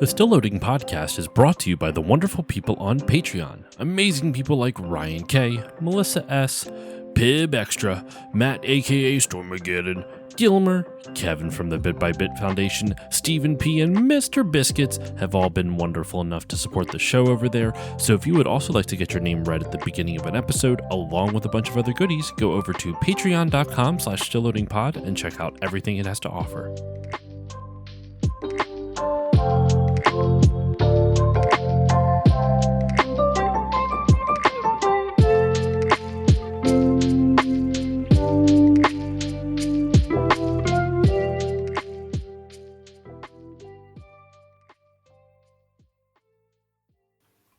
The Still Loading podcast is brought to you by the wonderful people on Patreon. Amazing people like Ryan K, Melissa S, Pib Extra, Matt aka Stormageddon, Gilmer, Kevin from the Bit by Bit Foundation, Stephen P, and Mr. Biscuits have all been wonderful enough to support the show over there. So if you would also like to get your name read at the beginning of an episode, along with a bunch of other goodies, go over to patreon.com/stillloadingpod and check out everything it has to offer.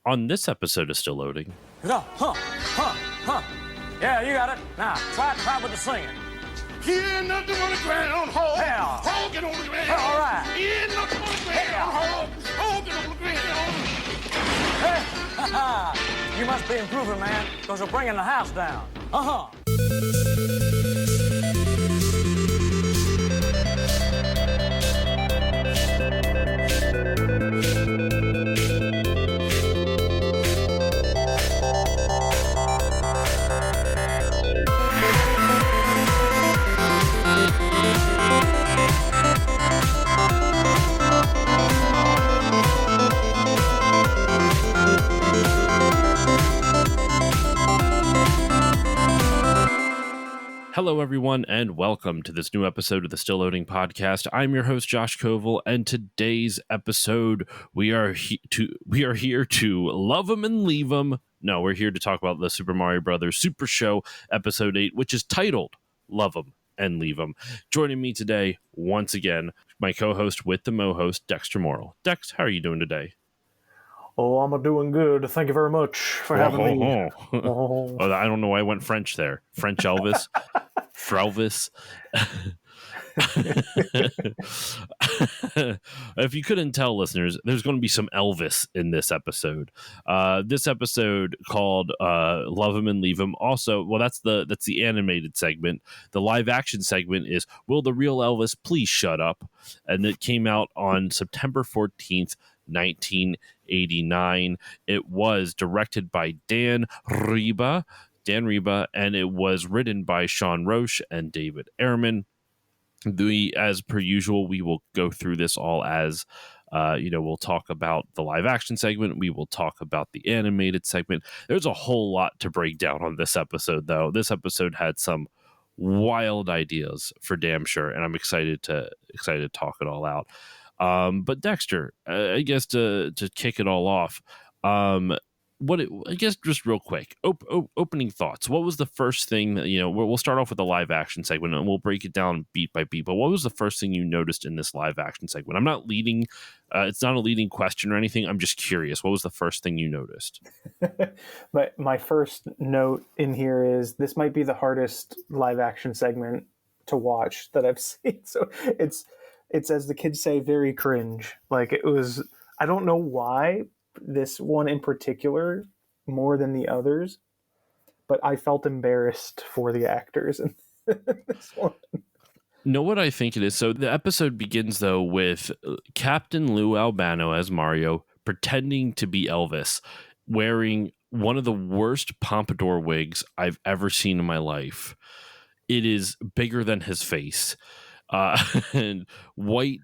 On this episode of Still Loading. Yeah, you got it. Now, try with the singing. Yeah, nothing on the ground, hog. Yeah. Hog it on the ground. All right. Yeah, nothing on the ground, hog. Hog it on the ground. Hey, you must be improving, man, because you're bringing the house down. Hello, everyone, and welcome to this new episode of the Still Loading podcast. I'm your host, Josh Koval, and today's episode, we are here to love 'em and leave 'em. No, we're here to talk about the Super Mario Brothers Super Show Episode 8, which is titled Love 'em and Leave 'em. Joining me today, once again, my co-host with the Mo-host, Dexter Morrill. Dex, how are you doing today? Oh, I'm doing good. Thank you very much for having me. Oh, I don't know why I went French there. French Elvis. Frelvis. If you couldn't tell, listeners, there's going to be some Elvis in this episode. This episode called Love 'Em and Leave 'Em. Also, well, that's the animated segment. The live action segment is Will the Real Elvis Please Shut Up? And it came out on September 14th, 1989. It was directed by Dan Riba, and it was written by Sean Roche and David Ehrman. As per usual, we will go through this all as, we'll talk about the live action segment. We will talk about the animated segment. There's a whole lot to break down on this episode, though. This episode had some wild ideas for damn sure, and I'm excited to talk it all out. But Dexter, I guess to kick it all off, just real quick, opening thoughts. What was the first thing that, we'll start off with the live action segment and we'll break it down beat by beat. But what was the first thing you noticed in this live action segment? I'm not leading. It's not a leading question or anything. I'm just curious. What was the first thing you noticed? My first note in here is this might be the hardest live action segment to watch that I've seen. So it's as the kids say, very cringe. Like it was, I don't know why this one in particular more than the others, but I felt embarrassed for the actors in this one. Know what I think it is? So the episode begins, though, with Captain Lou Albano as Mario pretending to be Elvis, wearing one of the worst pompadour wigs I've ever seen in my life. It is bigger than his face. And white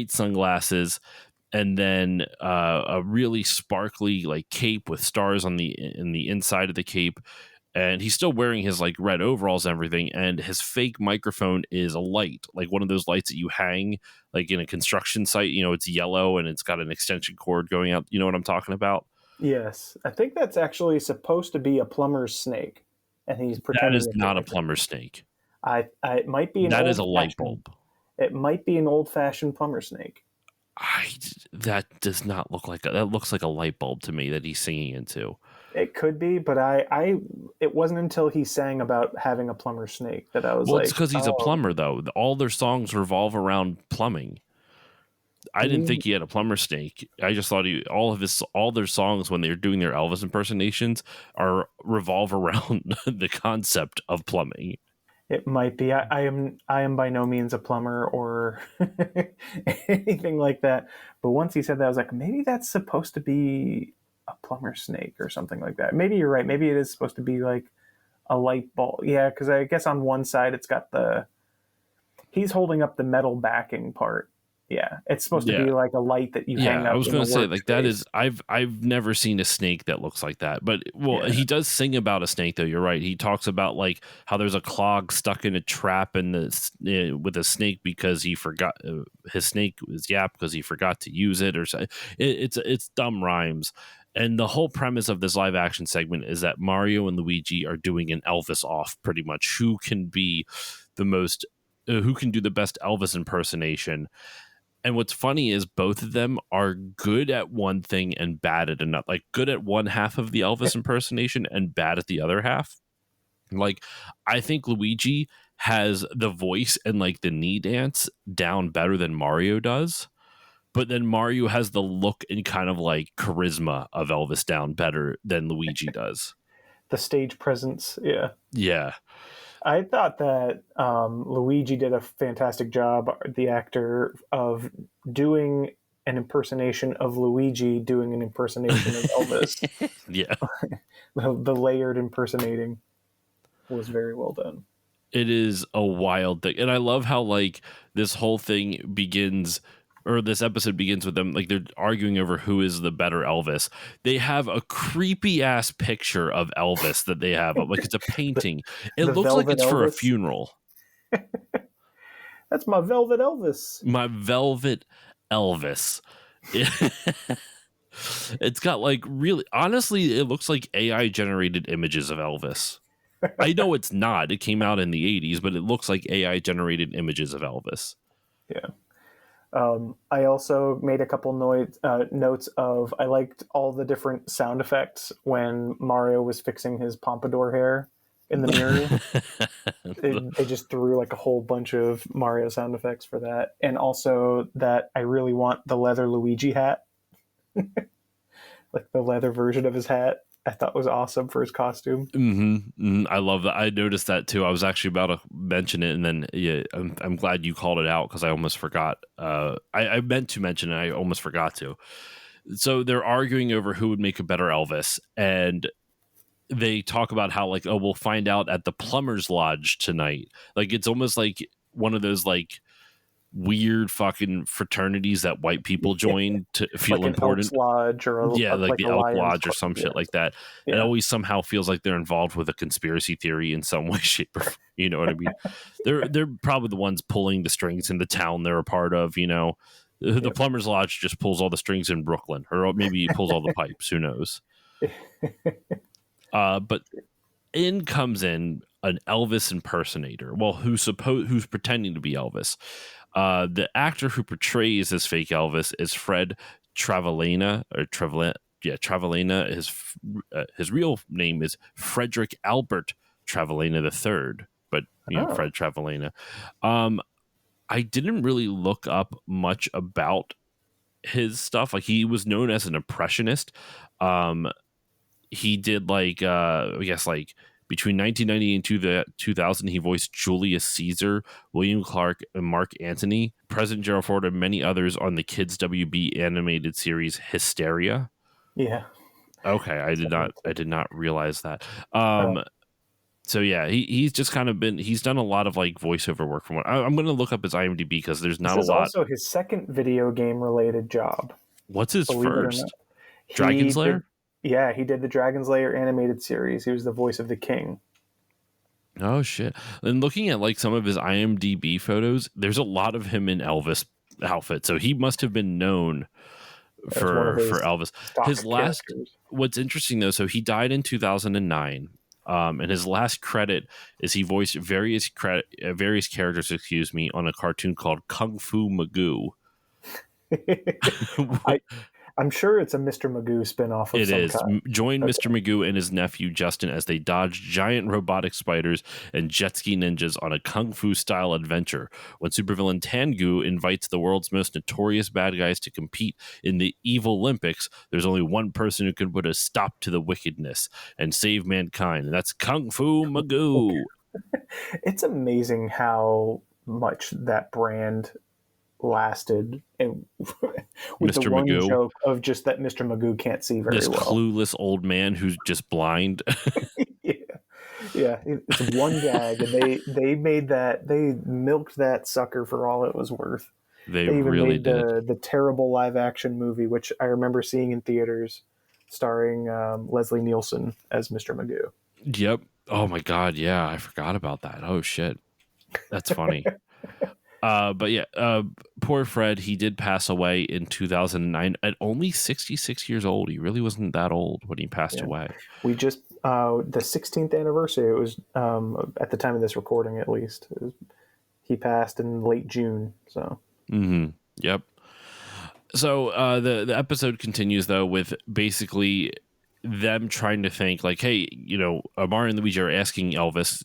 sunglasses, and then a really sparkly like cape with stars in the inside of the cape, and he's still wearing his like red overalls and everything, and his fake microphone is a light, like one of those lights that you hang like in a construction site. It's yellow and it's got an extension cord going out. You know what I'm talking about? Yes, I think that's actually supposed to be a plumber's snake, and he's pretending. That is not a plumber's snake. It might be. That is a light bulb. It might be an old-fashioned plumber snake. That does not look like that looks like a light bulb to me that he's singing into. It could be, but it wasn't until he sang about having a plumber snake that I was it's because he's a plumber, though. All their songs revolve around plumbing. I didn't think he had a plumber snake. I just thought all their songs when they're doing their Elvis impersonations revolve around the concept of plumbing. It might be. I am by no means a plumber or anything like that. But once he said that, I was like, maybe that's supposed to be a plumber snake or something like that. Maybe you're right. Maybe it is supposed to be like a light bulb. Yeah, because I guess on one side it's got he's holding up the metal backing part. Yeah, it's supposed to Yeah. be like a light that you hang up. I was in going the to say like that workspace. is I've never seen a snake that looks like that. But well, Yeah. he does sing about a snake though. You're right. He talks about like how there's a clog stuck in a trap in with a snake because he forgot his snake was yapped because he forgot to use it or so. It's dumb rhymes. And the whole premise of this live action segment is that Mario and Luigi are doing an Elvis off pretty much. Who can be the most who can do the best Elvis impersonation? And what's funny is both of them are good at one thing and bad at another. Like good at one half of the Elvis impersonation and bad at the other half. Like I think Luigi has the voice and like the knee dance down better than Mario does. But then Mario has the look and kind of like charisma of Elvis down better than Luigi does. The stage presence. Yeah. Yeah. I thought that Luigi did a fantastic job, the actor, of doing an impersonation of Luigi doing an impersonation of Elvis. Yeah. The layered impersonating was very well done. It is a wild thing. And I love how like this whole thing begins or this episode begins with them like they're arguing over who is the better Elvis. They have a creepy ass picture of Elvis that they have. Like it's a painting. It the looks like Velvet it's for a Elvis? funeral. That's my Velvet Elvis. My velvet Elvis. It's got like really honestly, it looks like AI generated images of Elvis. I know it's not. It came out in the 80s, but it looks like AI generated images of Elvis. Yeah. I also made a couple notes of I liked all the different sound effects when Mario was fixing his pompadour hair in the mirror. They just threw like a whole bunch of Mario sound effects for that. And also that I really want the leather Luigi hat. Like the leather version of his hat. I thought was awesome for his costume. I love that. I noticed that too. I was actually about to mention it, and then yeah, I'm glad you called it out because I almost forgot. I meant to mention it, I almost forgot to. So they're arguing over who would make a better Elvis, and they talk about how like, oh, we'll find out at the plumber's lodge tonight. Like it's almost like one of those like weird fucking fraternities that white people join to feel like important. Elks Lodge or Like the a Elk Lions Lodge or Club. some Yeah. shit like that. Yeah. It always somehow feels like they're involved with a conspiracy theory in some way, shape, or you know what I mean. They're probably the ones pulling the strings in the town they're a part of. You know, the Plumbers Lodge just pulls all the strings in Brooklyn, or maybe he pulls all the pipes. Who knows? But in comes in an Elvis impersonator. Well, who's pretending to be Elvis. The actor who portrays this fake Elvis is Fred Travalena or Travalena. His real name is Frederick Albert Travalena III, but Fred Travalena. I didn't really look up much about his stuff. Like he was known as an impressionist. He did like I guess like between 1990 and 2000, he voiced Julius Caesar, William Clark, and Mark Antony, President Gerald Ford, and many others on the Kids WB animated series Hysteria. Yeah. Okay, I did not realize that. So yeah, he's just kind of he's done a lot of like voiceover work from what I'm going to look up his IMDb because there's not This is a lot. also his second video game related job. What's his Believe it or first? not. Dragon's Lair? Yeah, he did the Dragon's Lair animated series. He was the voice of the king. Oh shit! And looking at like some of his IMDb photos, there's a lot of him in Elvis outfit. So he must have been known for Elvis. His last characters. What's interesting though, so he died in 2009. And his last credit is he voiced various characters, on a cartoon called Kung Fu Magoo. I'm sure it's a Mr. Magoo spinoff of It some is. kind. Join Mr. Magoo and his nephew Justin as they dodge giant robotic spiders and jet ski ninjas on a kung fu style adventure. When supervillain Tengu invites the world's most notorious bad guys to compete in the Evil Olympics, there's only one person who can put a stop to the wickedness and save mankind, and that's Kung Fu Magoo. It's amazing how much that brand lasted, and with the Mr. one Magoo, joke of just that Mr. Magoo can't see very this well. clueless old man who's just blind. Yeah, yeah, it's one gag, and they milked that sucker for all it was worth. They They even really made did. the terrible live action movie, which I remember seeing in theaters, starring Leslie Nielsen as Mr. Magoo. Yep. Oh my God. Yeah, I forgot about that. Oh shit, that's funny. But yeah, poor Fred. He did pass away in 2009 at only 66 years old. He really wasn't that old when he passed Yeah, away. we just the 16th anniversary. It was at the time of this recording, at least. He passed in late June. So Yep. So the episode continues though with basically them trying to think like, hey, Mario and Luigi are asking Elvis,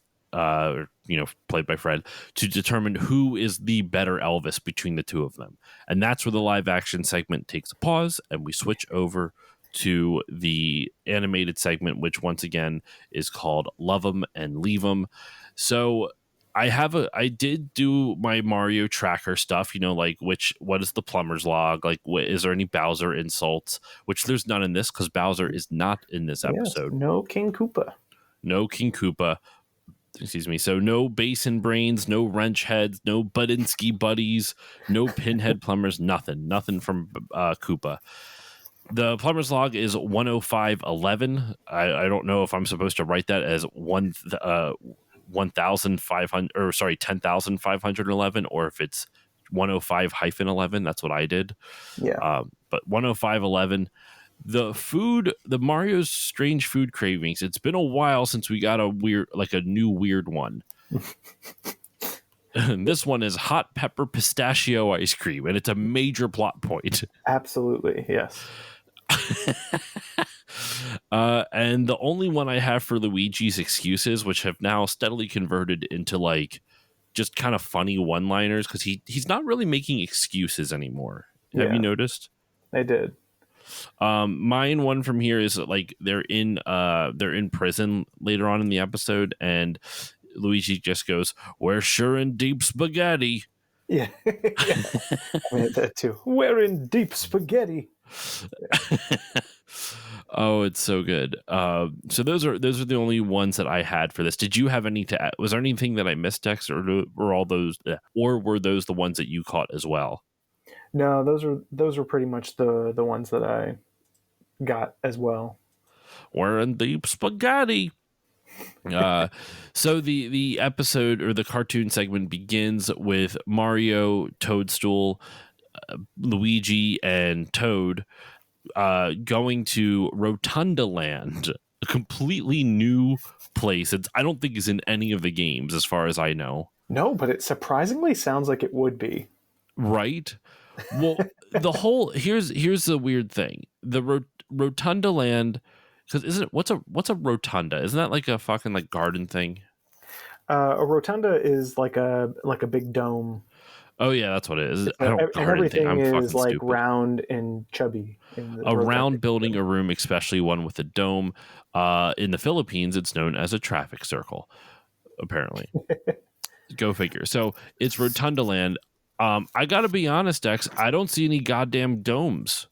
played by Fred, to determine who is the better Elvis between the two of them, and that's where the live action segment takes a pause, and we switch over to the animated segment, which once again is called Love 'em and Leave 'em. So I did do my Mario tracker stuff, like what is the plumber's log? Like, is there any Bowser insults? Which there's none in this because Bowser is not in this yes, episode. no King Koopa. No King Koopa. Excuse me. So no basin brains, no wrench heads, no Budinsky buddies, no pinhead plumbers, nothing from Koopa. The plumber's log is 10511. I don't know if I'm supposed to write that as 1,500 or sorry 10,511 or if it's 105-11. That's what I did. Yeah. But 10511. The Mario's strange food cravings. It's been a while since we got a new weird one. And this one is hot pepper pistachio ice cream, and it's a major plot point. Absolutely, yes. And the only one I have for Luigi's excuses, which have now steadily converted into like just kind of funny one-liners, because he's not really making excuses anymore. Have you noticed? I did. Mine one from here is like they're in prison later on in the episode, and Luigi just goes, "We're sure in deep spaghetti." Yeah. Yeah. I mean, that too. We're in deep spaghetti. Oh, it's so good. So those are the only ones that I had for this. Did you have any to add? Was there anything that I missed, Dexter, or were those the ones that you caught as well? No, those were pretty much the ones that I got as well. We're in deep spaghetti. So the episode or the cartoon segment begins with Mario, Toadstool, Luigi, and Toad going to Rotunda Land, a completely new place. I don't think it's in any of the games, as far as I know. No, but it surprisingly sounds like it would be. Right? Well, here's the weird thing. The Rotunda Land, because what's a rotunda? Isn't that like a fucking like garden thing? A rotunda is like a big dome. Oh yeah, that's what it is. I And don't garden thing. everything I'm fucking is like stupid. round and chubby. A round building or room, especially one with a dome. In the Philippines, it's known as a traffic circle, apparently. Go figure. So it's Rotunda Land. I gotta be honest, Dex, I don't see any goddamn domes.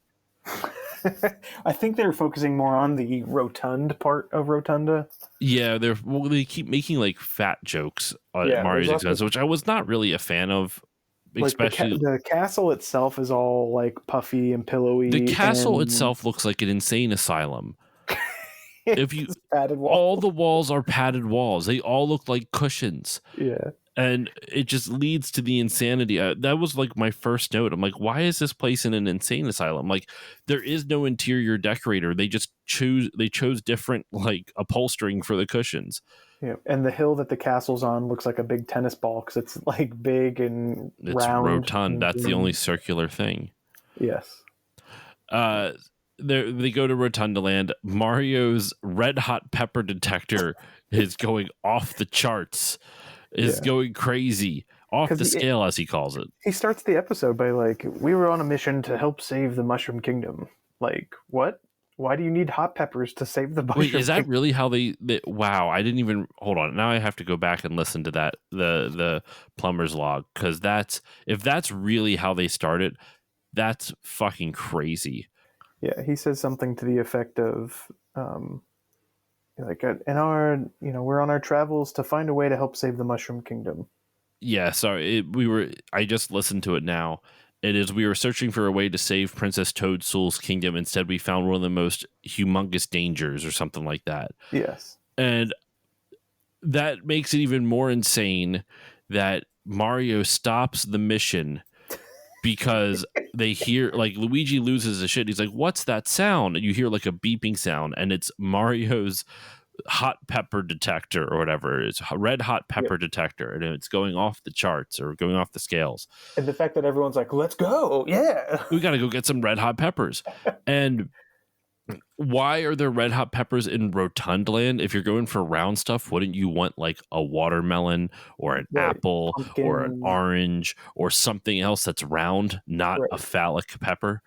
I think they're focusing more on the rotund part of Rotunda. Yeah, they keep making like fat jokes at Mario's expense, which I was not really a fan of. Like Especially the castle itself is all like puffy and pillowy. The castle itself looks like an insane asylum. If you padded walls. All the walls are padded walls. They all look like cushions. Yeah. And it just leads to the insanity. That was like my first note. I'm like, why is this place in an insane asylum? Like, there is no interior decorator. They just chose different like upholstering for the cushions. Yeah, and the hill that the castle's on looks like a big tennis ball because it's like big and It's round. rotund. That's the only circular thing. Yes. They go to Rotunda Land. Mario's red hot pepper detector is going off the charts. Is going crazy, off the scale, as he calls it. He starts the episode by like, "We were on a mission to help save the Mushroom Kingdom." Like, what? Why do you need hot peppers to save the mushroom? Wait, is that Kingdom? really how they wow, I didn't even hold on. Now I have to go back and listen to that the plumber's log, cuz that's if that's really how they started, that's fucking crazy. Yeah, he says something to the effect of, like, in our, we're on our travels to find a way to help save the Mushroom Kingdom. Yeah, sorry. I just listened to it now. It is we were searching for a way to save Princess Toadstool's kingdom. Instead, we found one of the most humongous dangers or something like that. Yes. And that makes it even more insane that Mario stops the mission because they hear like Luigi loses his shit. He's like, "What's that sound?" And you hear like a beeping sound, and it's Mario's hot pepper detector or whatever. It's a red hot pepper detector, and it's going off the charts or going off the scales. And the fact that everyone's like, let's go. Yeah. We got to go get some red hot peppers. And why are there red hot peppers in Rotund Land? If you're going for round stuff, wouldn't you want like a watermelon or an Right. apple or an Pumpkin. orange or something else that's round, not Right. a phallic pepper?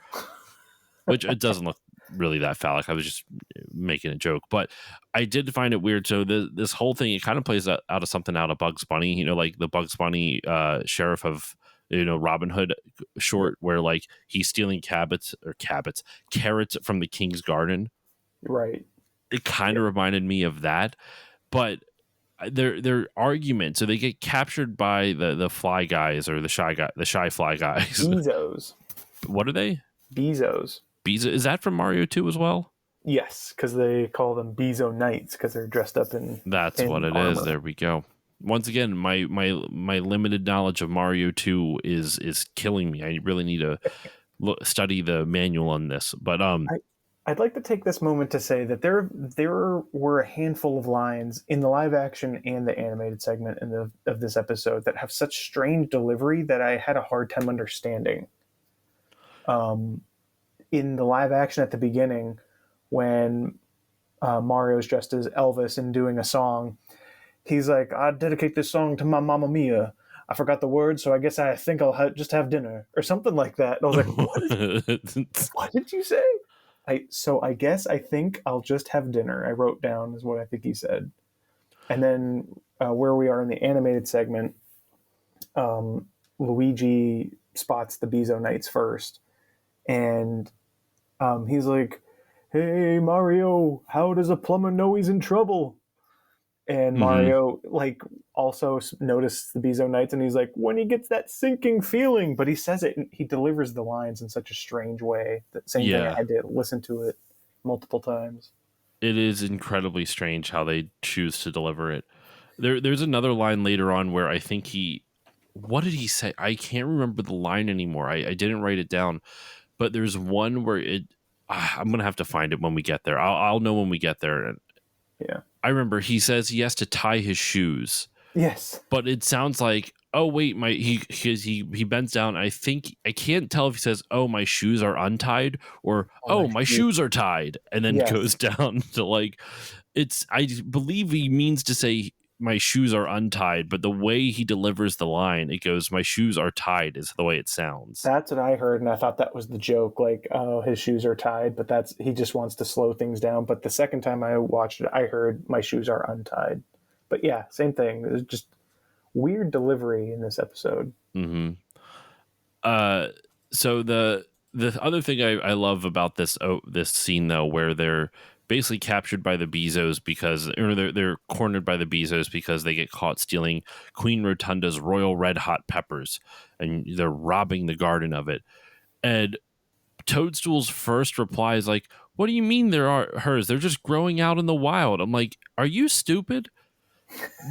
Which it doesn't look really that phallic. I was just making a joke, but I did find it weird. So this whole thing, it kind of plays out of something out of Bugs Bunny, like the Bugs Bunny sheriff of Robin Hood short, where like he's stealing carrots from the king's garden. Right. It kind of reminded me of that, but their argument. So they get captured by the fly guys or the shy fly guys. Bezos. What are they? Bezos. Is that from Mario 2 as well? Yes, because they call them Bezo Knights because they're dressed up in. That's in what it armor. is. There we go. Once again, my limited knowledge of Mario 2 is killing me. I really need to study the manual on this. But I'd like to take this moment to say that there were a handful of lines in the live action and the animated segment of this episode that have such strange delivery that I had a hard time understanding. In the live action at the beginning, when Mario's dressed as Elvis and doing a song, he's like, "I dedicate this song to my Mamma Mia. I forgot the words, so I guess I think I'll just have dinner," or something like that. And I was like, what did you say? I guess I think I'll just have dinner. I wrote down is what I think he said. And then where we are in the animated segment, Luigi spots the Bezo Knights first, and he's like, "Hey Mario, how does a plumber know he's in trouble?" And Mario like also noticed the Bezo Knights, and he's like, "When he gets that sinking feeling," but he says it, and he delivers the lines in such a strange way. That same thing, I had to listen to it multiple times. It is incredibly strange how they choose to deliver it. There's another line later on where I think what did he say? I can't remember the line anymore. I didn't write it down, but there's one where I'm gonna have to find it when we get there. I'll know when we get there. Yeah. I remember he says he has to tie his shoes. Yes. But it sounds like, oh wait, he bends down. I think I can't tell if he says, "Oh, my shoes are untied," or "Oh, my shoes are tied," and then goes down to like I believe he means to say my shoes are untied, but the way he delivers the line, it goes, "My shoes are tied," is the way it sounds. That's what I heard, and I thought that was the joke, like, oh, his shoes are tied, but he just wants to slow things down. But the second time I watched it, I heard my shoes are untied. But yeah, same thing. It was just weird delivery in this episode. Mm-hmm. So the other thing I love about this scene though, where they're basically captured by the Bezos they're cornered by the Bezos because they get caught stealing Queen Rotunda's royal red hot peppers, and they're robbing the garden of it. And Toadstool's first reply is like, "What do you mean there are hers? They're just growing out in the wild." I'm like, "Are you stupid?"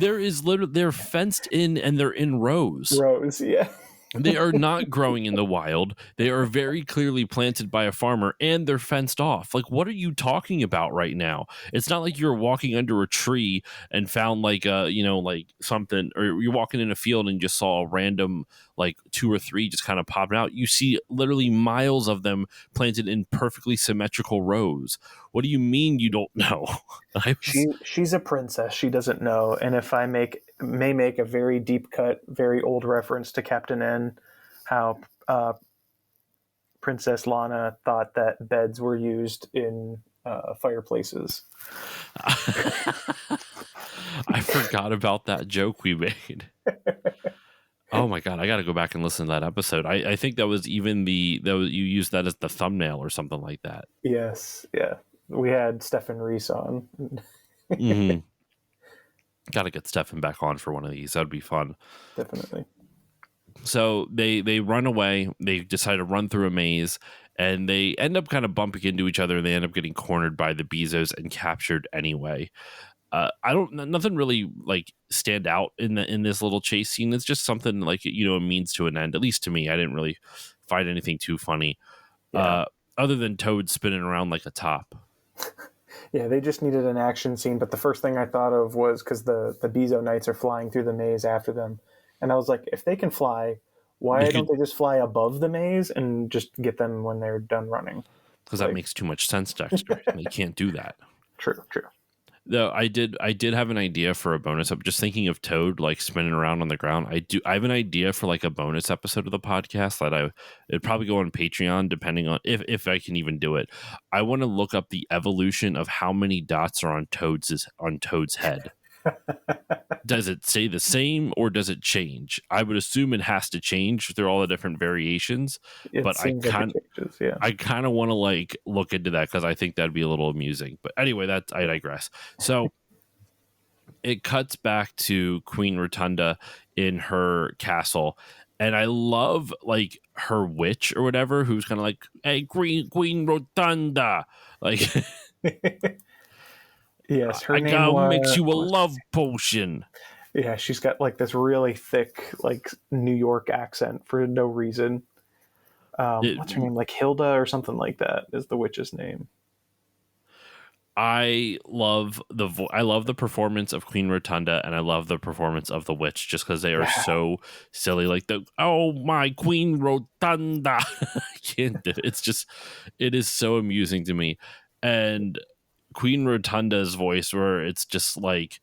They're fenced in and they're in rows. Rows, yeah. They are not growing in the wild. They are very clearly planted by a farmer, and they're fenced off. Like, what are you talking about right now? It's not like you're walking under a tree and found like like something, or you're walking in a field and just saw a random like 2 or 3 just kind of popping out. You see literally miles of them planted in perfectly symmetrical rows. What do you mean you don't know? She's a princess. She doesn't know. And if I may make a very deep cut, very old reference to Captain N, how Princess Lana thought that beds were used in fireplaces. I forgot about that joke we made. Oh my god, I got to go back and listen to that episode. I think that was even you used that as the thumbnail or something like that. Yes, yeah. We had Stephen Reese on. Mm-hmm. Got to get Stefan back on for one of these. That'd be fun. Definitely. So they run away. They decide to run through a maze, and they end up kind of bumping into each other. And they end up getting cornered by the Bezos and captured anyway. Nothing really like stand out in this little chase scene. It's just something like, a means to an end. At least to me, I didn't really find anything too funny, Yeah. other than Toad spinning around like a top. Yeah, they just needed an action scene, but the first thing I thought of was because the Bezo Knights are flying through the maze after them. And I was like, if they can fly, why don't they just fly above the maze and just get them when they're done running? Because that makes too much sense, Dexter. They can't do that. True. Though I did have an idea for a bonus. I'm just thinking of Toad like spinning around on the ground. I have an idea for like a bonus episode of the podcast that it'd probably go on Patreon, depending on if I can even do it. I want to look up the evolution of how many dots are on Toad's head. Does it stay the same or does it change? I would assume it has to change through all the different variations, but I kind of want to like look into that because I think that'd be a little amusing. But anyway, I digress. So it cuts back to Queen Rotunda in her castle, and I love like her witch or whatever, who's kind of like, "Hey, Queen Rotunda," like. Yes, her I name gotta mix you a love potion. Yeah, she's got like this really thick, like New York accent for no reason. What's her name? Like Hilda or something like that is the witch's name. I love the performance of Queen Rotunda, and I love the performance of the witch, just because they are so silly. Like oh my Queen Rotunda, I can't do it. It's just, it is so amusing to me, and Queen Rotunda's voice, where it's just like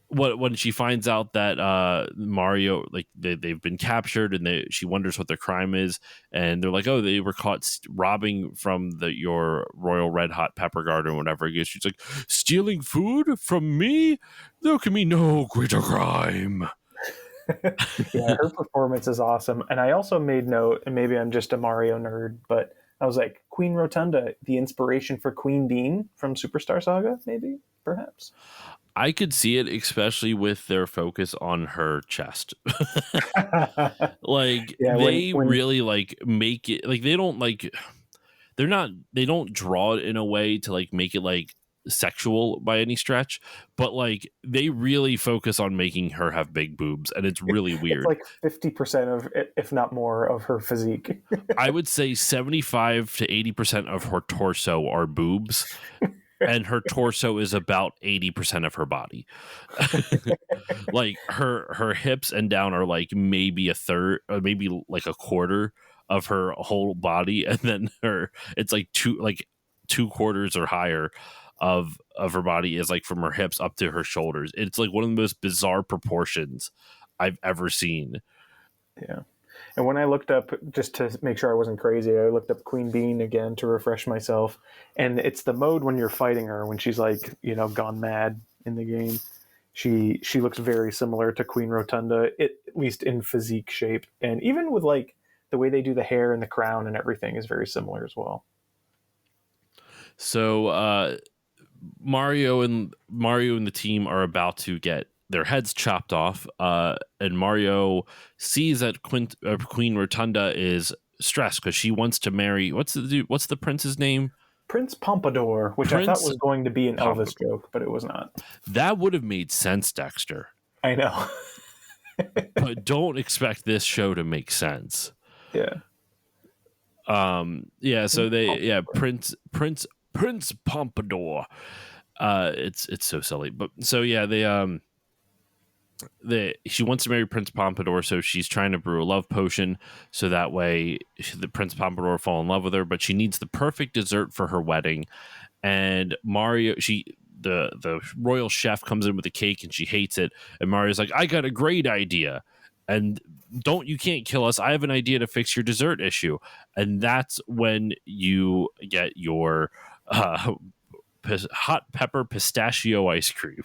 when she finds out that Mario, like they've been captured, and she wonders what their crime is, and they're like, oh, they were caught robbing from your Royal Red Hot Pepper Garden, whatever it is. She's like, stealing food from me? There can be no greater crime. Yeah, her performance is awesome. And I also made note, and maybe I'm just a Mario nerd, but I was like, Queen Rotunda, the inspiration for Queen Bean from Superstar Saga, maybe, perhaps. I could see it, especially with their focus on her chest. Like they really like make it like they don't draw it in a way to like make it like sexual by any stretch, but like they really focus on making her have big boobs, and it's really weird. It's like 50% of, if not more, of her physique. I would say 75 to 80% of her torso are boobs, and her torso is about 80% of her body. Like her hips and down are like maybe a third, or maybe like a quarter of her whole body, and then it's like two quarters or higher of her body is like from her hips up to her shoulders. It's like one of the most bizarre proportions I've ever seen. Yeah. And when I looked up, just to make sure I wasn't crazy, I looked up Queen Bean again to refresh myself. And it's the mode when you're fighting her, when she's like, gone mad in the game. She looks very similar to Queen Rotunda, at least in physique shape. And even with like the way they do the hair and the crown and everything is very similar as well. So Mario and the team are about to get their heads chopped off, and Mario sees that Queen Rotunda is stressed because she wants to marry what's the prince's name? Prince Pompadour, which I thought was going to be an Elvis joke, but it was not. That would have made sense, Dexter. I know. But don't expect this show to make sense. Yeah. So Prince Pompadour. It's so silly. But so yeah, she wants to marry Prince Pompadour, so she's trying to brew a love potion so that way the Prince Pompadour fall in love with her, but she needs the perfect dessert for her wedding. And Mario, the royal chef comes in with a cake and she hates it, and Mario's like, I got a great idea, and you can't kill us, I have an idea to fix your dessert issue. And that's when you get your uh, hot pepper pistachio ice cream.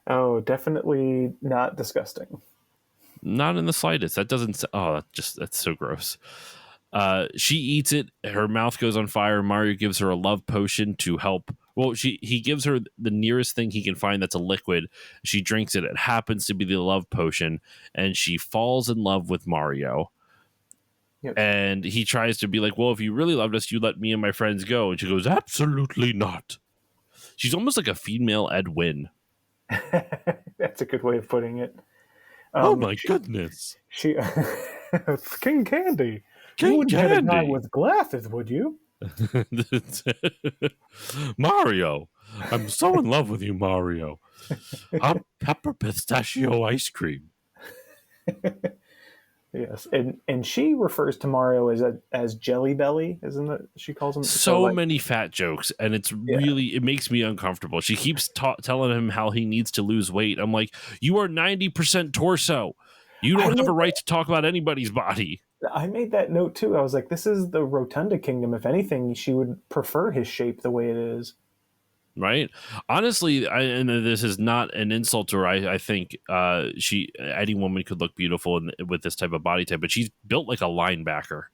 Oh, definitely not disgusting. Not in the slightest. That doesn't. Oh, that's so gross. She eats it. Her mouth goes on fire. Mario gives her a love potion to help. Well, he gives her the nearest thing he can find that's a liquid. She drinks it. It happens to be the love potion, and she falls in love with Mario. Yep. And he tries to be like, well, if you really loved us, you let me and my friends go. And she goes, absolutely not. She's almost like a female Ed Wynn. That's a good way of putting it. Oh my goodness. She King Candy. King you wouldn't hit a guy Candy. with glasses, would you? Mario. I'm so in love with you, Mario. Hot pepper pistachio ice cream. Yes, and she refers to Mario as Jelly Belly, isn't it? She calls him So many fat jokes, and it's really it makes me uncomfortable. She keeps telling him how he needs to lose weight. I'm like, you are 90% torso. You don't have a right to talk about anybody's body. I made that note too. I was like, this is the Rotunda Kingdom. If anything, she would prefer his shape the way it is. Right. Honestly, and this is not an insult to her. I think any woman could look beautiful with this type of body type, but she's built like a linebacker.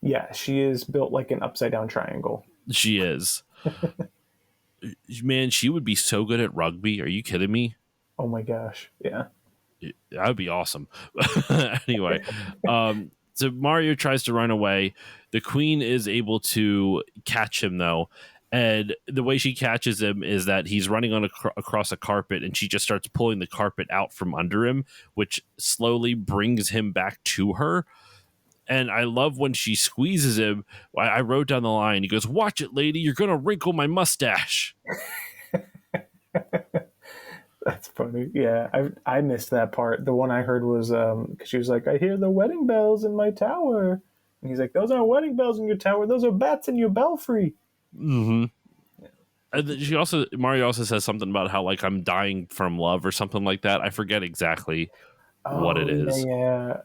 Yeah, she is built like an upside down triangle. She is. Man, she would be so good at rugby. Are you kidding me? Oh my gosh. Yeah. That would be awesome. Anyway, so Mario tries to run away. The queen is able to catch him, though. And the way she catches him is that he's running on across a carpet, and she just starts pulling the carpet out from under him, which slowly brings him back to her. And I love when she squeezes him. I wrote down the line. He goes, "Watch it, lady. You're going to wrinkle my mustache." That's funny. Yeah, I missed that part. The one I heard was because she was like, "I hear the wedding bells in my tower," and he's like, "Those aren't wedding bells in your tower. Those are bats in your belfry." Mm-hmm. And Mario also says something about how like I'm dying from love or something like that. I forget exactly what it is. Yeah,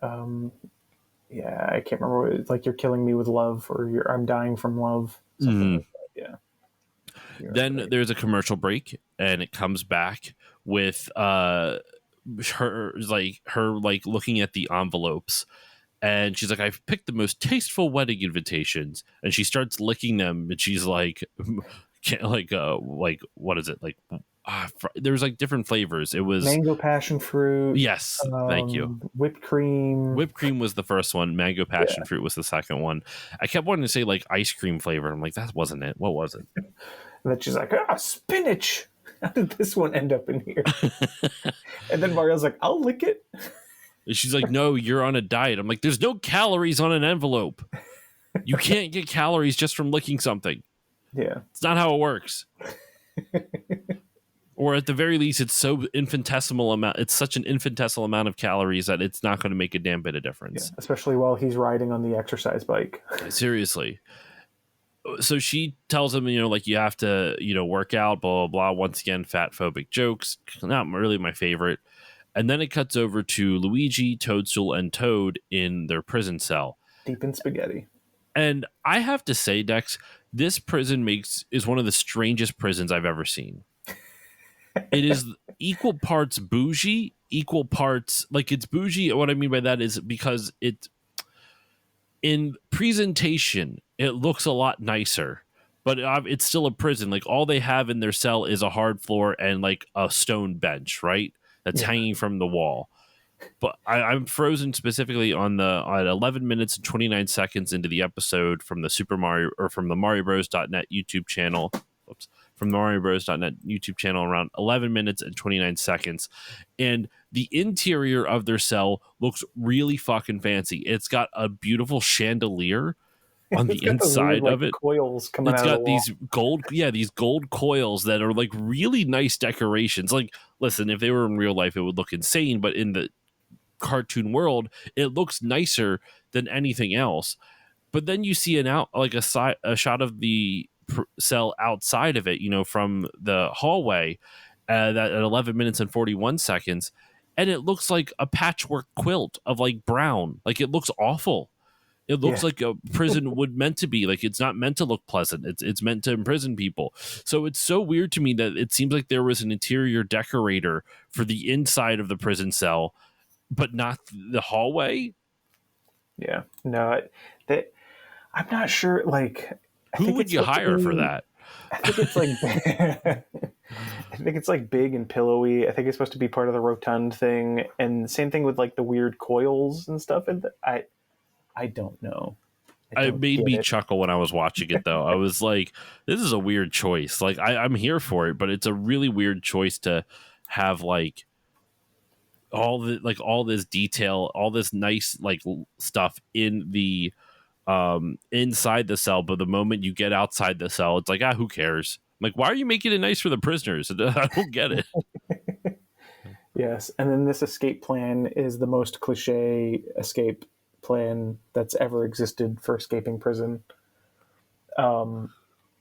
I can't remember. What like you're killing me with love, or I'm dying from love. Something like that. Yeah. Then there's a commercial break, and it comes back with her looking at the envelopes, and she's like, "I've picked the most tasteful wedding invitations," and she starts licking them, and she's like, what is it like? There's like different flavors. It was mango passion fruit. Yes, thank you. Whipped cream. Whipped cream was the first one. Mango passion fruit was the second one. I kept wanting to say like ice cream flavor. I'm like, that wasn't it. What was it? And then she's like, spinach. How did this one end up in here? And then Mario's like, I'll lick it. And she's like, no, you're on a diet. I'm like, there's no calories on an envelope. You can't get calories just from licking something. Yeah. It's not how it works. Or at the very least, it's so infinitesimal amount. It's such an infinitesimal amount of calories that it's not going to make a damn bit of difference. Yeah, especially while he's riding on the exercise bike. Seriously. So she tells him, like you have to, work out, blah, blah, blah. Once again, fat phobic jokes. Not really my favorite. And then it cuts over to Luigi, Toadstool, and Toad in their prison cell. Deep in spaghetti. And I have to say, Dex, this prison is one of the strangest prisons I've ever seen. It is equal parts bougie, equal parts like it's bougie. What I mean by that is because in presentation, it looks a lot nicer, but it's still a prison. Like all they have in their cell is a hard floor and like a stone bench, right? That's hanging from the wall. But I'm frozen specifically at 11 minutes and 29 seconds into the episode from the Super Mario or from the MarioBros.net YouTube channel. Whoops. From the MarioBros.net YouTube channel around 11 minutes and 29 seconds. And the interior of their cell looks really fucking fancy. It's got a beautiful chandelier on the inside of it. Coils coming it's out got of the wall. these gold coils that are like really nice decorations. Like, listen, if they were in real life, it would look insane. But in the cartoon world, it looks nicer than anything else. But then you see a shot of the cell outside of it, from the hallway that at 11 minutes and 41 seconds, and it looks like a patchwork quilt of like brown. Like it looks awful. It looks like a prison would meant to be. Like, it's not meant to look pleasant. It's meant to imprison people. So it's so weird to me that it seems like there was an interior decorator for the inside of the prison cell, but not the hallway. Yeah, no, I'm not sure. Like, I Who think would it's you supposed to hire for be- that? I think it's like, I think it's like big and pillowy. I think it's supposed to be part of the rotund thing, and same thing with like the weird coils and stuff. And I don't know. I It don't made get me it. chuckle when I was watching it, though. I was like, this is a weird choice. Like, I'm here for it, but it's a really weird choice to have like all this detail, all this nice like stuff in the inside the cell, but the moment you get outside the cell, it's like, who cares? Like, why are you making it nice for the prisoners? I don't get it. Yes, and then this escape plan is the most cliche escape plan that's ever existed for escaping prison. And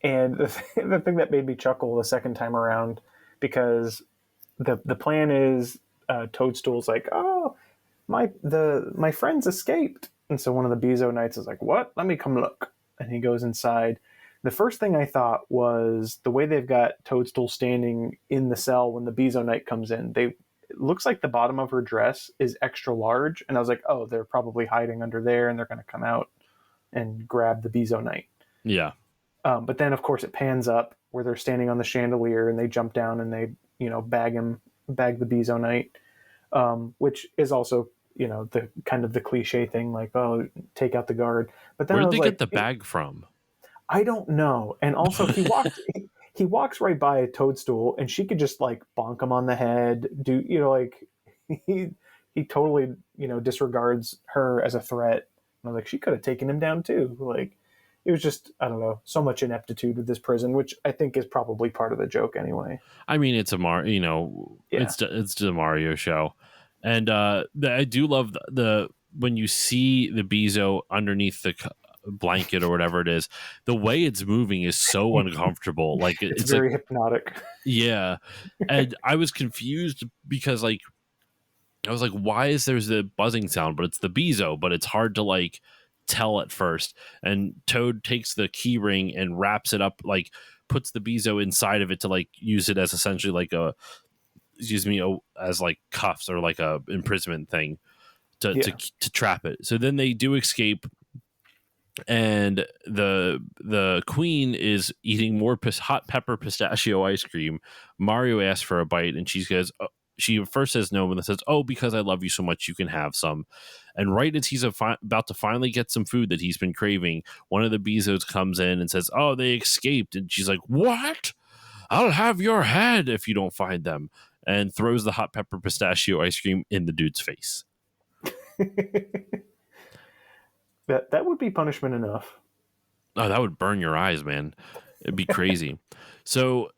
the thing that made me chuckle the second time around, because the plan is Toadstool's like, oh, my friends escaped, and so one of the Bezo Knights is like, what? Let me come look, and he goes inside. The first thing I thought was the way they've got Toadstool standing in the cell when the Bezo Knight comes in. It looks like the bottom of her dress is extra large, and I was like, oh, they're probably hiding under there, and they're going to come out and grab the Bezo Knight. Yeah. But then, of course, it pans up where they're standing on the chandelier, and they jump down and they, bag the Bezo Knight, which is also, the kind of the cliche thing, like, oh, take out the guard. But then Where I did was they like, get the bag from? I don't know. And also, he walks right by a Toadstool, and she could just like bonk him on the head. Do like he totally disregards her as a threat. And I was like, she could have taken him down too. Like, it was just, I don't know, so much ineptitude with this prison, which I think is probably part of the joke anyway. I mean, it's Yeah. it's the Mario show, and I do love the when you see the Bezo underneath the blanket or whatever it is, the way it's moving is so uncomfortable. Like It's it's like, very hypnotic. yeah, and I was confused because like I was like, why is there's the buzzing sound, but it's the Bezo, but it's hard to like tell at first. And Toad takes the key ring and wraps it up, like puts the Bezo inside of it to like use it as essentially like as like cuffs or like a imprisonment thing to trap it. So then they do escape, and the queen is eating more hot pepper pistachio ice cream. Mario asks for a bite, and she goes, she first says no, and then says, oh, because I love you so much, you can have some. And right as he's about to finally get some food that he's been craving, one of the Bezos comes in and says, oh, they escaped. And she's like, what? I'll have your head if you don't find them. And throws the hot pepper pistachio ice cream in the dude's face. That would be punishment enough. Oh, that would burn your eyes, man. It'd be crazy. So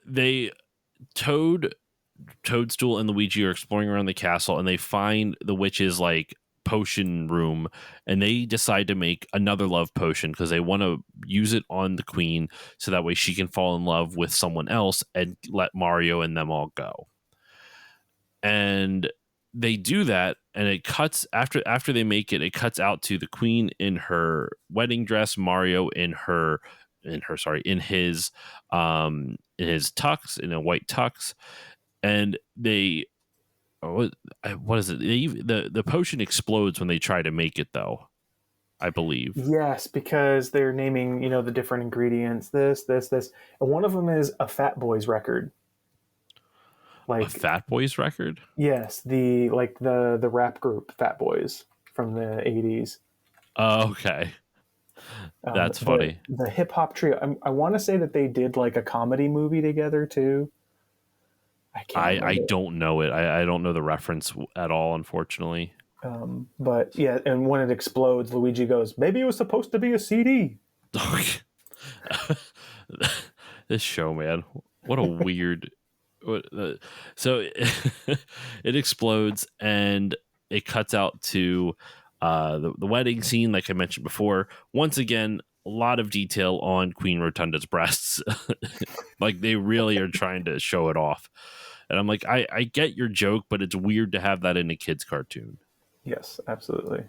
Toadstool and Luigi are exploring around the castle, and they find the witch's like potion room, and they decide to make another love potion because they want to use it on the queen so that way she can fall in love with someone else and let Mario and them all go. And they do that, and it cuts after they make it cuts out to the queen in her wedding dress, Mario in his tux, in a white tux. And they, what is it? The potion explodes when they try to make it, though, I believe. Yes, because they're naming, the different ingredients, this, and one of them is a Fat Boys record. Like A Fat Boys record? Yes, the rap group Fat Boys from the 80s. Oh, okay. That's funny. The hip hop trio. I want to say that they did like a comedy movie together too. I don't know it. I don't know the reference at all, unfortunately. But yeah, and when it explodes, Luigi goes, "Maybe it was supposed to be a CD." This show, man. What a weird. So it explodes, and it cuts out to the wedding scene, like I mentioned before. Once again, a lot of detail on Queen Rotunda's breasts. Like they really are trying to show it off. And I'm like, I get your joke, but it's weird to have that in a kid's cartoon. Yes, absolutely.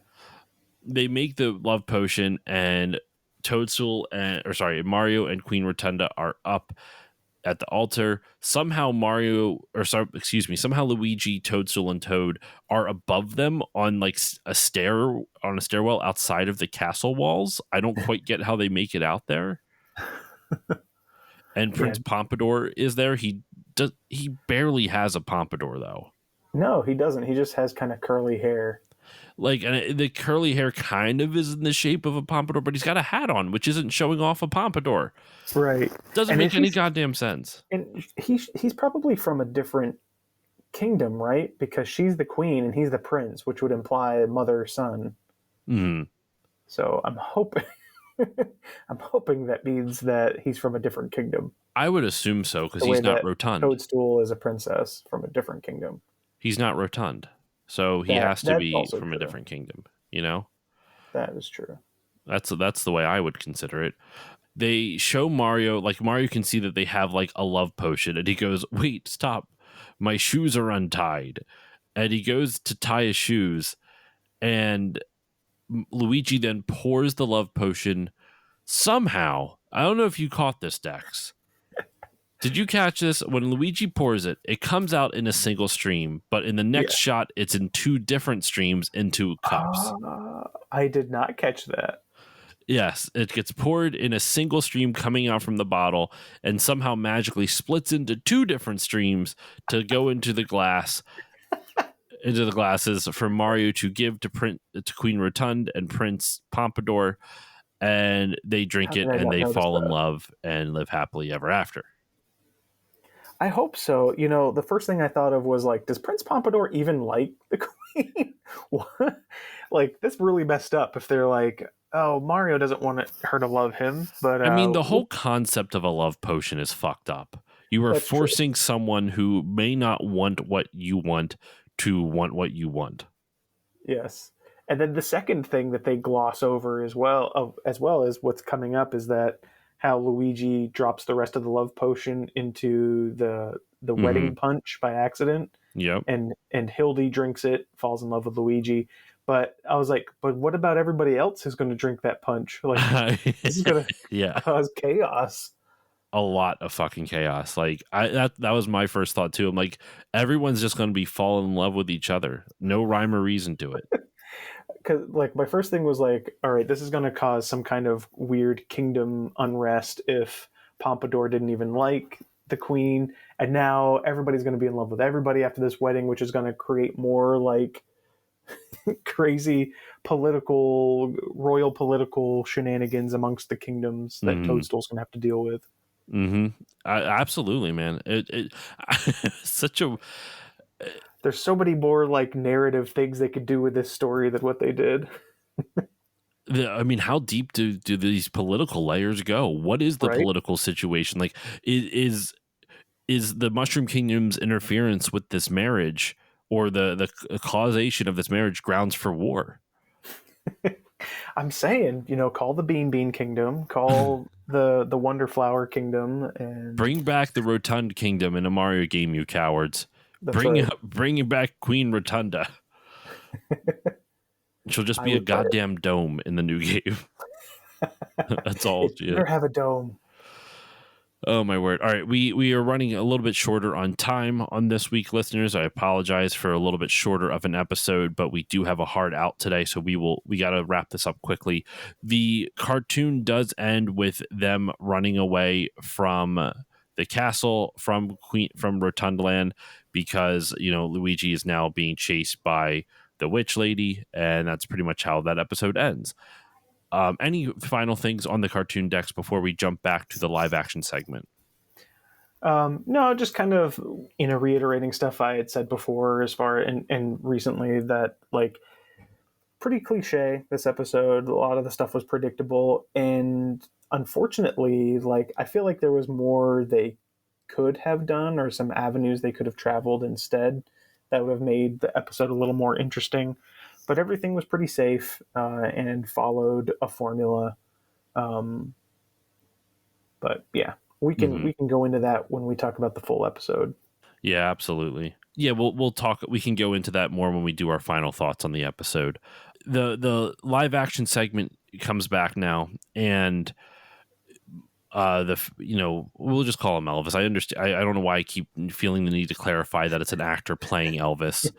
they make the love potion, and Mario and Queen Rotunda are up at the altar. Somehow somehow Luigi, Toadstool, and Toad are above them on like a stairwell outside of the castle walls. I don't quite get how they make it out there. And Yeah. Prince Pompadour is there. He barely has a pompadour though. No, he doesn't. He just has kind of curly hair. Like, and the curly hair kind of is in the shape of a pompadour, but he's got a hat on, which isn't showing off a pompadour. Right. Doesn't make any goddamn sense. And he's probably from a different kingdom, right? Because she's the queen and he's the prince, which would imply mother son. Mm. So I'm hoping that means that he's from a different kingdom. I would assume so, because he's not rotund. Toadstool is a princess from a different kingdom. He's not rotund, so he has to be from a different kingdom. You know, that is true. That's the way I would consider it. They show Mario, like Mario can see that they have like a love potion, and he goes, "Wait, stop! My shoes are untied." And he goes to tie his shoes, and Luigi then pours the love potion. Somehow, I don't know if you caught this, Dex. Did you catch this? When Luigi pours it, it comes out in a single stream, but in the next shot, it's in two different streams into cups. I did not catch that. Yes, it gets poured in a single stream coming out from the bottle, and somehow magically splits into two different streams to go into the glasses for Mario to give to Queen Rotund and Prince Pompadour, and they drink it and they fall in love and live happily ever after. I hope so. You know, the first thing I thought of was like, does Prince Pompadour even like the queen? What? Like, that's really messed up if they're like, oh, Mario doesn't want her to love him. But I mean, the whole concept of a love potion is fucked up. You are forcing someone who may not want what you want to want what you want. Yes. And then the second thing that they gloss over as well as what's coming up is that how Luigi drops the rest of the love potion into the wedding punch by accident. Yep. And Hildy drinks it, falls in love with Luigi. But I was like, but what about everybody else who's going to drink that punch? Like, this is going to cause chaos. A lot of fucking chaos. Like that was my first thought too. I'm like, everyone's just going to be falling in love with each other. No rhyme or reason to it. Because like my first thing was like, all right, this is going to cause some kind of weird kingdom unrest if Pompadour didn't even like the queen, and now everybody's going to be in love with everybody after this wedding, which is going to create more like crazy royal political shenanigans amongst the kingdoms that Toadstool's going to have to deal with. Absolutely, man. It such a. There's so many more like narrative things they could do with this story than what they did. I mean, how deep do these political layers go? What is the political situation? Like, is the Mushroom Kingdom's interference with this marriage or the causation of this marriage grounds for war? I'm saying, call the Bean Kingdom, call the Wonder Flower Kingdom, and bring back the Rotund Kingdom in a Mario game, you cowards. Bring back Queen Rotunda. She'll just be a goddamn dome in the new game. That's all. Better have a dome. Oh my word. All right, we are running a little bit shorter on time on this week, listeners. I apologize for a little bit shorter of an episode, but we do have a hard out today, so we got to wrap this up quickly. The cartoon does end with them running away from the castle, from Rotundland, because Luigi is now being chased by the witch lady, and that's pretty much how that episode ends. Any final things on the cartoon, Dex, before we jump back to the live action segment? No, just kind of reiterating stuff I had said before, as far and recently, that like pretty cliche this episode. A lot of the stuff was predictable, and unfortunately, like I feel like there was more they could have done, or some avenues they could have traveled instead that would have made the episode a little more interesting. But everything was pretty safe and followed a formula. But yeah, we can go into that when we talk about the full episode. Yeah, absolutely. Yeah, we'll talk. We can go into that more when we do our final thoughts on the episode. The live action segment comes back now, and we'll just call him Elvis. I understand. I don't know why I keep feeling the need to clarify that it's an actor playing Elvis.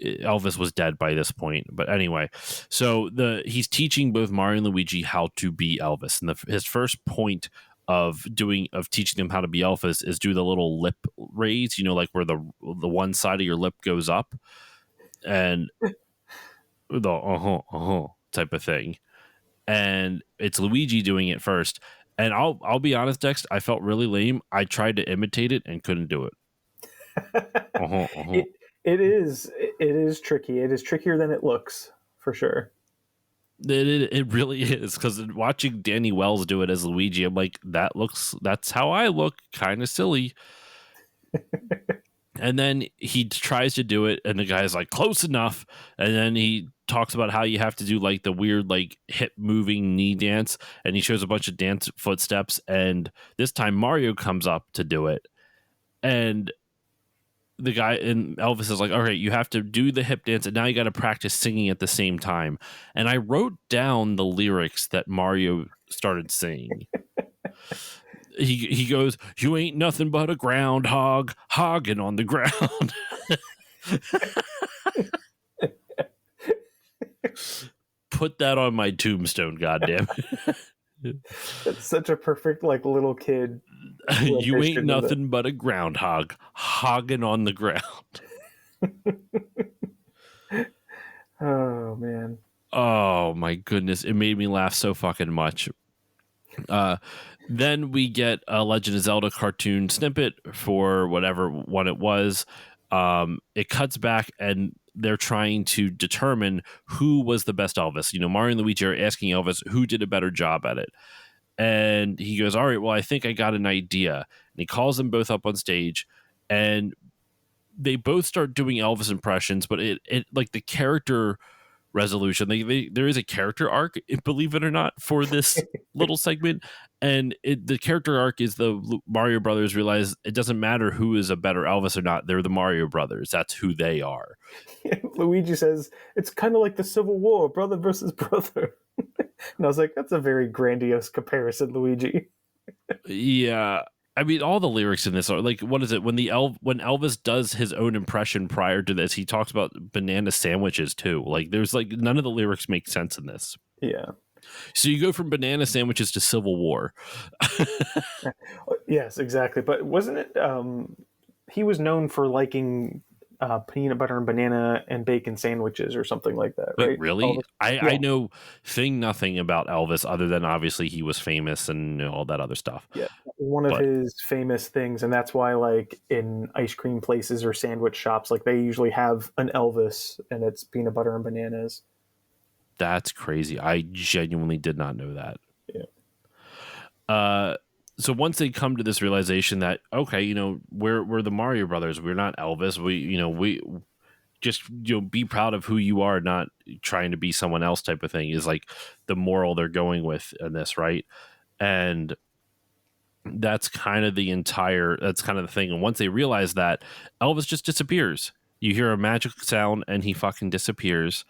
Elvis was dead by this point, but anyway. So he's teaching both Mario and Luigi how to be Elvis, and his first point of teaching them how to be Elvis is do the little lip raise, like where the one side of your lip goes up, and the type of thing. And it's Luigi doing it first. And I'll be honest, Dex, I felt really lame. I tried to imitate it and couldn't do it. It it is tricky. It is trickier than it looks, for sure. It really is, because watching Danny Wells do it as Luigi, I'm like, that's how I look, kind of silly. And then he tries to do it, and the guy's like, close enough. And then he talks about how you have to do like the weird, like hip moving knee dance. And he shows a bunch of dance footsteps. And this time Mario comes up to do it. And the guy and Elvis is like, all right, you have to do the hip dance. And now you got to practice singing at the same time. And I wrote down the lyrics that Mario started singing. He goes, you ain't nothing but a groundhog hogging on the ground. Put that on my tombstone, goddamn. It's such a perfect like little kid. You ain't nothing but a groundhog hogging on the ground. Oh man. Oh my goodness, it made me laugh so fucking much. Then we get a Legend of Zelda cartoon snippet for whatever one it was. It cuts back, and they're trying to determine who was the best Elvis. Mario and Luigi are asking Elvis who did a better job at it. And he goes, all right, well, I think I got an idea. And he calls them both up on stage, and they both start doing Elvis impressions, but it like the character resolution, there is a character arc, believe it or not, for this little segment. And the character arc is the Mario brothers realize it doesn't matter who is a better Elvis or not. They're the Mario brothers. That's who they are. Luigi says it's kind of like the Civil War, brother versus brother. And I was like, that's a very grandiose comparison, Luigi. Yeah. I mean, all the lyrics in this are like, what is it? When when Elvis does his own impression prior to this, he talks about banana sandwiches too. Like, there's like none of the lyrics make sense in this. Yeah. So you go from banana sandwiches to Civil War. Yes, exactly. But wasn't it? He was known for liking peanut butter and banana and bacon sandwiches or something like that, right? Really? I know nothing about Elvis other than obviously he was famous and all that other stuff. Yeah, one of his famous things, and that's why, like in ice cream places or sandwich shops, like they usually have an Elvis, and it's peanut butter and bananas. That's crazy. I genuinely did not know that. Yeah. So once they come to this realization that, okay, we're the Mario brothers, we're not Elvis. We just be proud of who you are, not trying to be someone else type of thing, is like the moral they're going with in this, right? And that's kind of the thing. And once they realize that, Elvis just disappears. You hear a magic sound and he fucking disappears.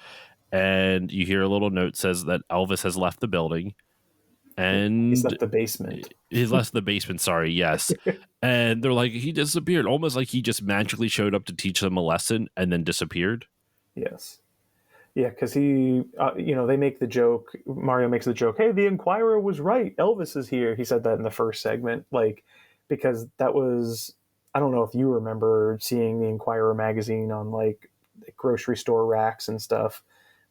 And you hear a little note says that Elvis has left the building. And he's left the basement. He's left the basement, sorry, yes. And they're like, he disappeared. Almost like he just magically showed up to teach them a lesson and then disappeared. Yes. Yeah, because he, they make the joke, Mario makes the joke, hey, the Inquirer was right. Elvis is here. He said that in the first segment, like, because that was, I don't know if you remember seeing the Inquirer magazine on, like, grocery store racks and stuff.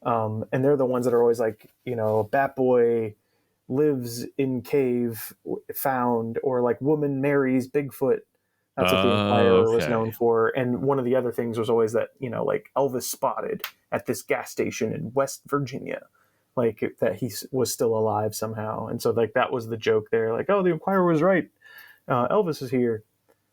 And they're the ones that are always like, Bat Boy lives in cave found, or like woman marries Bigfoot. That's what the Inquirer was known for. And one of the other things was always that, like Elvis spotted at this gas station in West Virginia, like that he was still alive somehow. And so like that was the joke there, like, oh, the Inquirer was right. Elvis is here.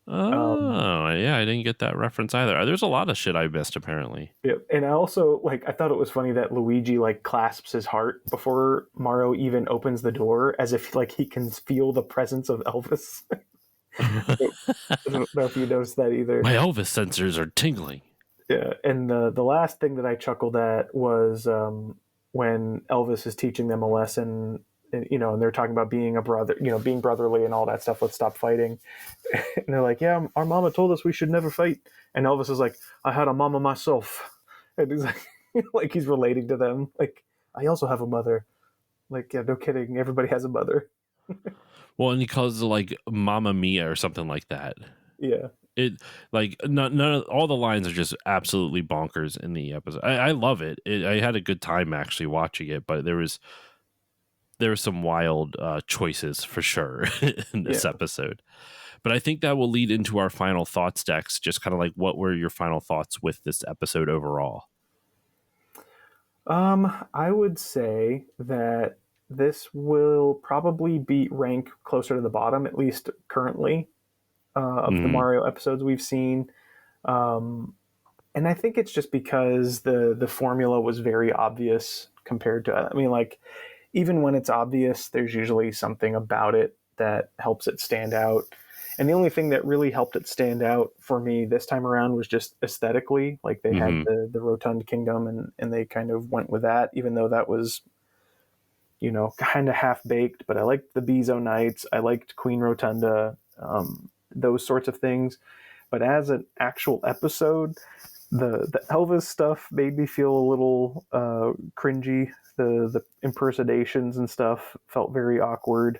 Yeah, I didn't get that reference either. There's a lot of shit I missed apparently. Yeah, and I also I thought it was funny that Luigi like clasps his heart before Mario even opens the door, as if like he can feel the presence of Elvis. I don't know if you noticed that either. My Elvis sensors are tingling. Yeah, and the last thing that I chuckled at was when Elvis is teaching them a lesson, and, and they're talking about being a brother, being brotherly and all that stuff. Let's stop fighting. And they're like, "Yeah, our mama told us we should never fight." And Elvis is like, "I had a mama myself," and he's like, like he's relating to them. Like, I also have a mother. Like, yeah, no kidding. Everybody has a mother. Well, and he calls it like Mamma Mia or something like that. Yeah. It like none of all the lines are just absolutely bonkers in the episode. I love it. I had a good time actually watching it, but there were some wild choices for sure in this Yeah. episode. But I think that will lead into our final thoughts, Dex. Just kind of like, what were your final thoughts with this episode overall? I would say that this will probably be rank closer to the bottom, at least currently, of the Mhm. Mario episodes we've seen. Um, and I think it's just because the formula was very obvious compared to, I mean, like, even when it's obvious, there's usually something about it that helps it stand out. And the only thing that really helped it stand out for me this time around was just aesthetically. Like, they had Mhm. the Rotund Kingdom, and they kind of went with that, even though that was, kind of half baked. But I liked the Bezo Knights. I liked Queen Rotunda, those sorts of things. But as an actual episode, the Elvis stuff made me feel a little cringy. The impersonations and stuff felt very awkward.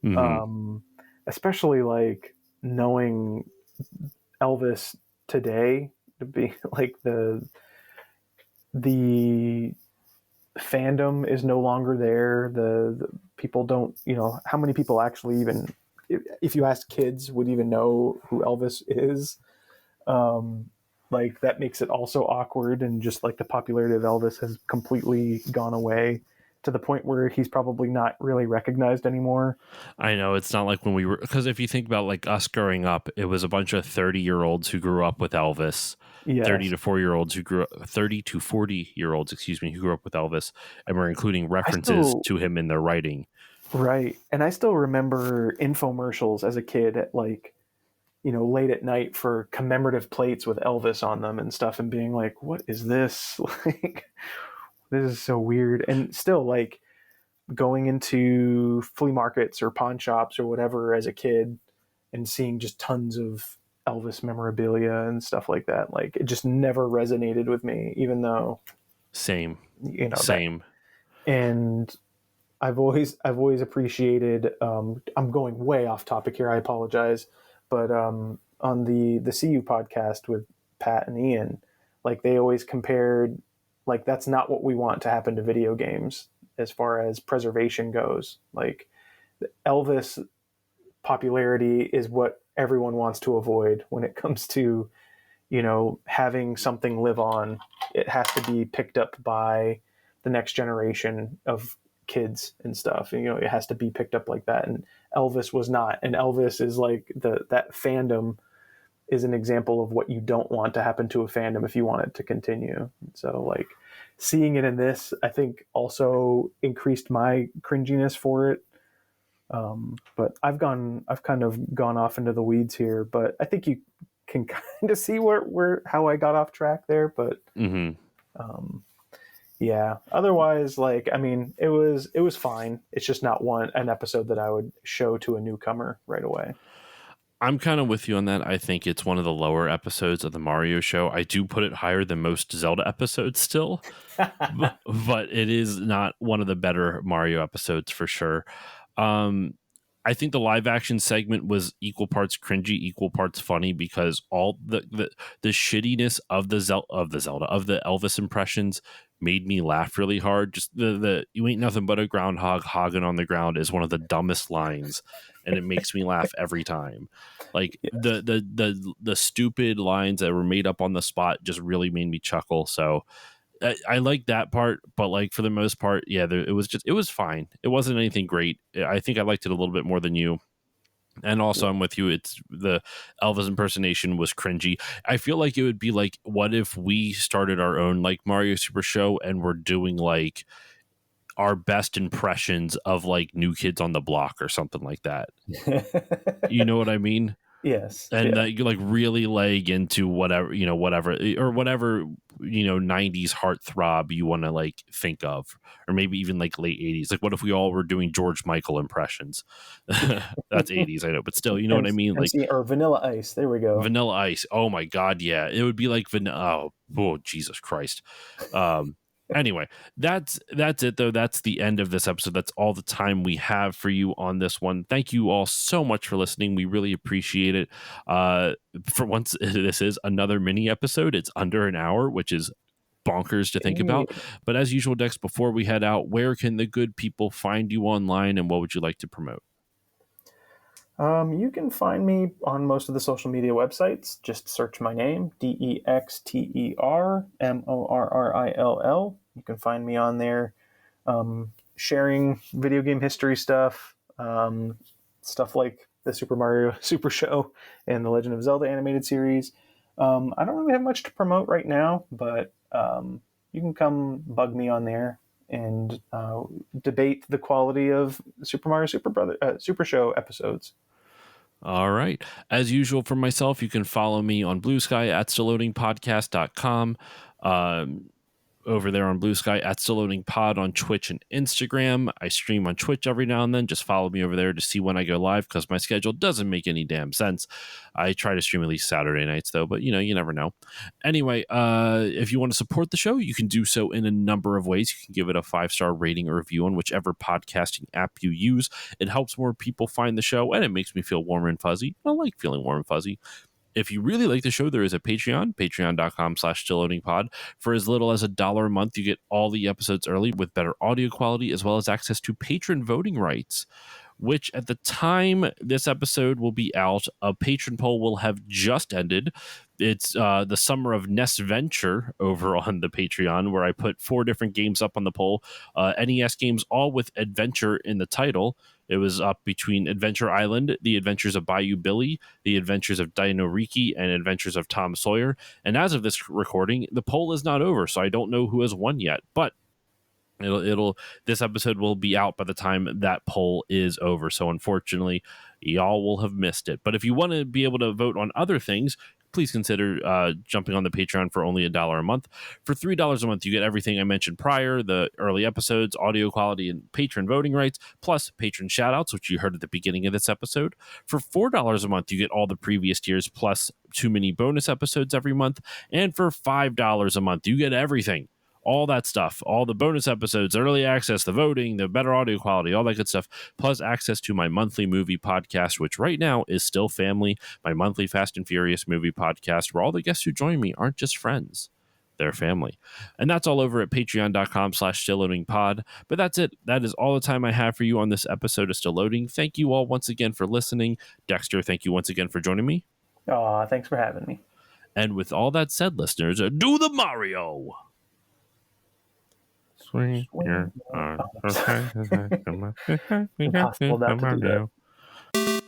Mhm. Um, Especially like knowing Elvis today to be like the fandom is no longer there. The people don't, how many people actually even, if you ask kids, would even know who Elvis is. Um, like, that makes it also awkward, and just like the popularity of Elvis has completely gone away to the point where he's probably not really recognized anymore. I know it's not like when we were, because if you think about like us growing up, it was a bunch of 30-year-olds who grew up with Elvis, 30 Yes. to 4-year-olds who grew up, 30 to 40-year-olds, excuse me, who grew up with Elvis, and were including I references still, to him in their writing. right. And I still remember infomercials as a kid at, like, late at night for commemorative plates with Elvis on them and stuff, and being like, what is this? Like, this is so weird. And still, like, going into flea markets or pawn shops or whatever as a kid and seeing just tons of Elvis memorabilia and stuff like that. Like, it just never resonated with me, even though, Same, that. same. And I've always appreciated. I'm going way off topic here. I apologize, but on the CU podcast with Pat and Ian, like, they always compared, like, that's not what we want to happen to video games as far as preservation goes. Like, Elvis popularity is what everyone wants to avoid when it comes to, having something live on. It has to be picked up by the next generation of kids and stuff. And, it has to be picked up like that. And Elvis was not. And Elvis is like that fandom is an example of what you don't want to happen to a fandom if you want it to continue. So, like, seeing it in this, I think, also increased my cringiness for it. But I've kind of gone off into the weeds here, but I think you can kind of see where how I got off track there. But Hmm. um, yeah, otherwise, like, I mean, it was fine. It's just not an episode that I would show to a newcomer right away. I'm kind of with you on that. I think it's one of the lower episodes of the Mario show. I do put it higher than most Zelda episodes still, but it is not one of the better Mario episodes for sure. Um, I think the live action segment was equal parts cringy, equal parts funny, because all the shittiness of the Elvis impressions made me laugh really hard. Just the "you ain't nothing but a groundhog hogging on the ground" is one of the dumbest lines, and it makes me laugh every time. Like, Yes. the stupid lines that were made up on the spot just really made me chuckle. So I like that part, but like for the most part, yeah, it was fine. It wasn't anything great. I think I liked it a little bit more than you. And also, I'm with you. It's the Elvis impersonation was cringy. I feel like it would be like, what if we started our own like Mario Super Show and we're doing like our best impressions of like New Kids on the Block or something like that. You know what I mean? Yes. And Yeah. that you like really leg into whatever, whatever 90s heartthrob you want to like think of, or maybe even like late 80s. Like, what if we all were doing George Michael impressions? That's 80s, I know, but still, you know what I mean? Like or Vanilla Ice. There we go. Vanilla Ice. Oh my God, yeah, it would be like vanilla. Oh, Jesus Christ. Anyway, that's it though. That's the end of this episode. That's all the time we have for you on this one. Thank you all so much for listening. We really appreciate it. For once, this is another mini episode. It's under an hour, which is bonkers to think about. But as usual, Dex, before we head out, where can the good people find you online, and what would you like to promote? You can find me on most of the social media websites. Just search my name, DexterMorrill. You can find me on there, sharing video game history stuff, stuff like the Super Mario Super Show and the Legend of Zelda animated series. I don't really have much to promote right now, but you can come bug me on there and debate the quality of Super Mario Super Show episodes. All right. As usual for myself, you can follow me on Blue Sky at stillloadingpodcast.com. Over there on Blue Sky at Still Loading Pod on Twitch and Instagram. I stream on Twitch every now and then. Just follow me over there to see when I go live, because my schedule doesn't make any damn sense. I try to stream at least Saturday nights though, but you never know. Anyway, if you want to support the show, you can do so in a number of ways. You can give it a 5-star rating or review on whichever podcasting app you use. It helps more people find the show, and it makes me feel warm and fuzzy. I like feeling warm and fuzzy. If you really like the show, there is a Patreon, patreon.com/stillloadingpod. For as little as $1 a month, you get all the episodes early with better audio quality, as well as access to patron voting rights, which at the time this episode will be out, a patron poll will have just ended. It's the Summer of NES Venture over on the Patreon, where I put 4 different games up on the poll. NES games, all with adventure in the title. It was up between Adventure Island, The Adventures of Bayou Billy, The Adventures of Dino Riki, and Adventures of Tom Sawyer. And as of this recording, the poll is not over, so I don't know who has won yet. But this episode will be out by the time that poll is over. So unfortunately, y'all will have missed it. But if you want to be able to vote on other things, please consider jumping on the Patreon for only $1 a month. For $3 a month, you get everything I mentioned prior, the early episodes, audio quality, and patron voting rights, plus patron shoutouts, which you heard at the beginning of this episode. For $4 a month, you get all the previous tiers, plus 2 mini bonus episodes every month. And for $5 a month, you get everything. All that stuff, all the bonus episodes, early access, the voting, the better audio quality, all that good stuff, plus access to my monthly movie podcast, which right now is still family, my monthly Fast and Furious movie podcast, where all the guests who join me aren't just friends, they're family. And that's all over at patreon.com/stillloadingpod. But that's it. That is all the time I have for you on this episode of Still Loading. Thank you all once again for listening. Dexter, thank you once again for joining me. Thanks for having me. And with all that said, listeners, do the Mario! Swing your arms. Impossible not to do that.